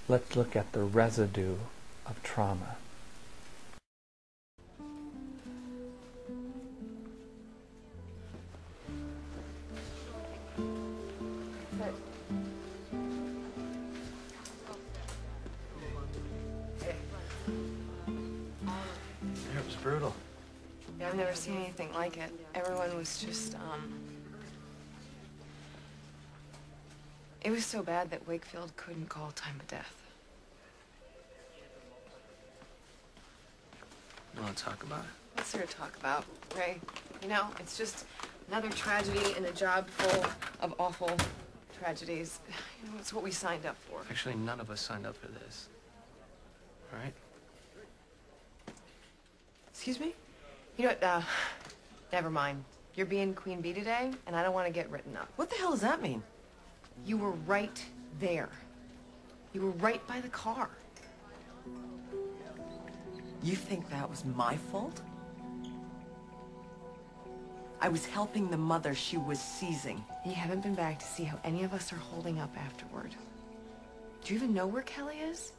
let's look at the residue of trauma. It was brutal. Yeah, I've never seen anything like it. Everyone was just, it was so bad that Wakefield couldn't call time of death. You want to talk about it? What's there to talk about, Ray? You know, it's just another tragedy in a job full of awful tragedies. You know, it's what we signed up for. Actually, none of us signed up for this. All right? Excuse me? You know what, never mind. You're being Queen Bee today, and I don't want to get written up. What the hell does that mean? You were right there. You were right by the car. You think that was my fault? I was helping the mother she was seizing. You haven't been back to see how any of us are holding up afterward. Do you even know where Kelly is?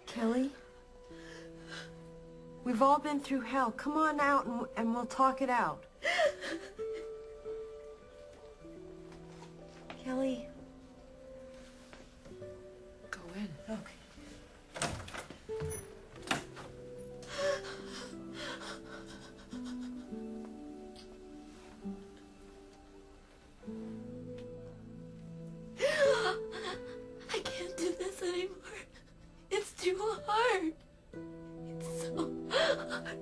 Kelly? We've all been through hell. Come on out and we'll talk it out. Kelly? Go in. Okay. I can't do this anymore. It's too hard. It's so hard.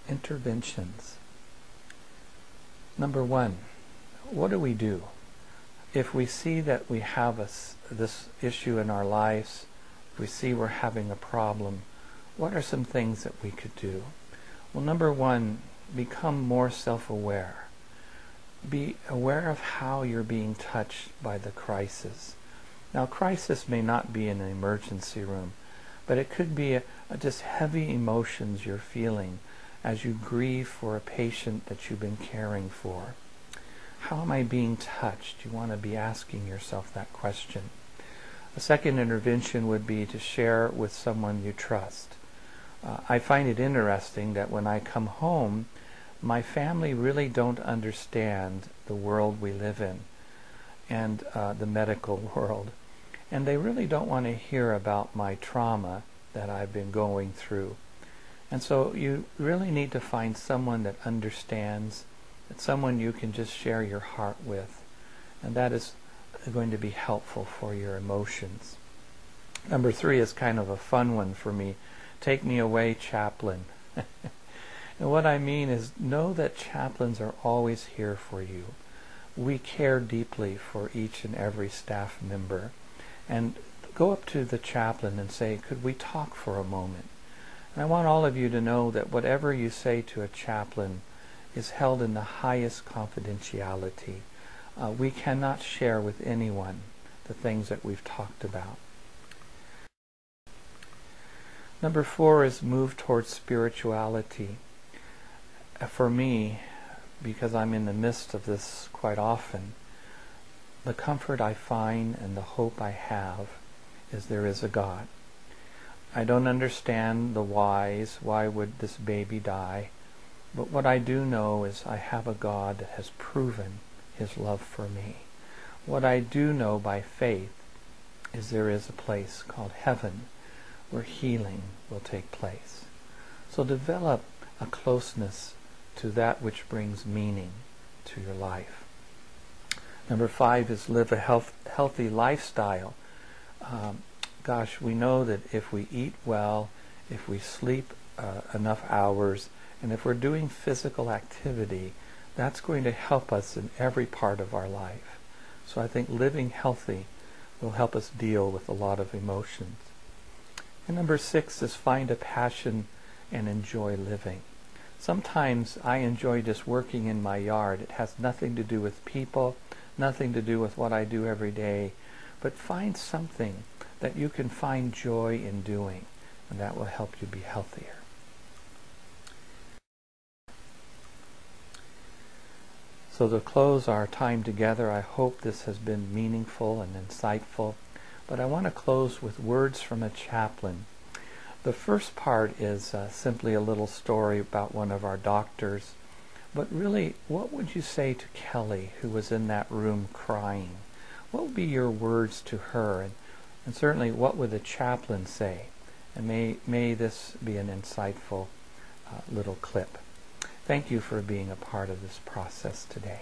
Interventions. Number one, what do we do? If we see that we have this issue in our lives, if we see we're having a problem, what are some things that we could do? Well, number one, become more self-aware. Be aware of how you're being touched by the crisis. Now, crisis may not be in an emergency room, but it could be just heavy emotions you're feeling as you grieve for a patient that you've been caring for. How am I being touched? You want to be asking yourself that question. A second intervention would be to share with someone you trust. I find it interesting that when I come home, my family really don't understand the world we live in and the medical world. And they really don't want to hear about my trauma that I've been going through. And so you really need to find someone that understands, that someone you can just share your heart with. And that is going to be helpful for your emotions. Number three is kind of a fun one for me. Take me away, chaplain. And what I mean is, know that chaplains are always here for you. We care deeply for each and every staff member. And go up to the chaplain and say, could we talk for a moment? And I want all of you to know that whatever you say to a chaplain is held in the highest confidentiality. We cannot share with anyone the things that we've talked about. Number four is move towards spirituality. For me, because I'm in the midst of this quite often, the comfort I find and the hope I have is there is a God. I don't understand the whys. Why would this baby die? But what I do know is I have a God that has proven His love for me. What I do know by faith is there is a place called heaven where healing will take place. So develop a closeness to that which brings meaning to your life. Number five is live a healthy lifestyle. Gosh, we know that if we eat well, if we sleep enough hours, and if we're doing physical activity, that's going to help us in every part of our life. So I think living healthy will help us deal with a lot of emotions. And number six is find a passion and enjoy living. Sometimes I enjoy just working in my yard. It has nothing to do with people, nothing to do with what I do every day, but find something that you can find joy in doing. and that will help you be healthier. So to close our time together, I hope this has been meaningful and insightful, but I want to close with words from a chaplain. The first part is simply a little story about one of our doctors, but really, what would you say to Kelly, who was in that room crying? What would be your words to her? And certainly, what would the chaplain say? And may this be an insightful little clip. Thank you for being a part of this process today.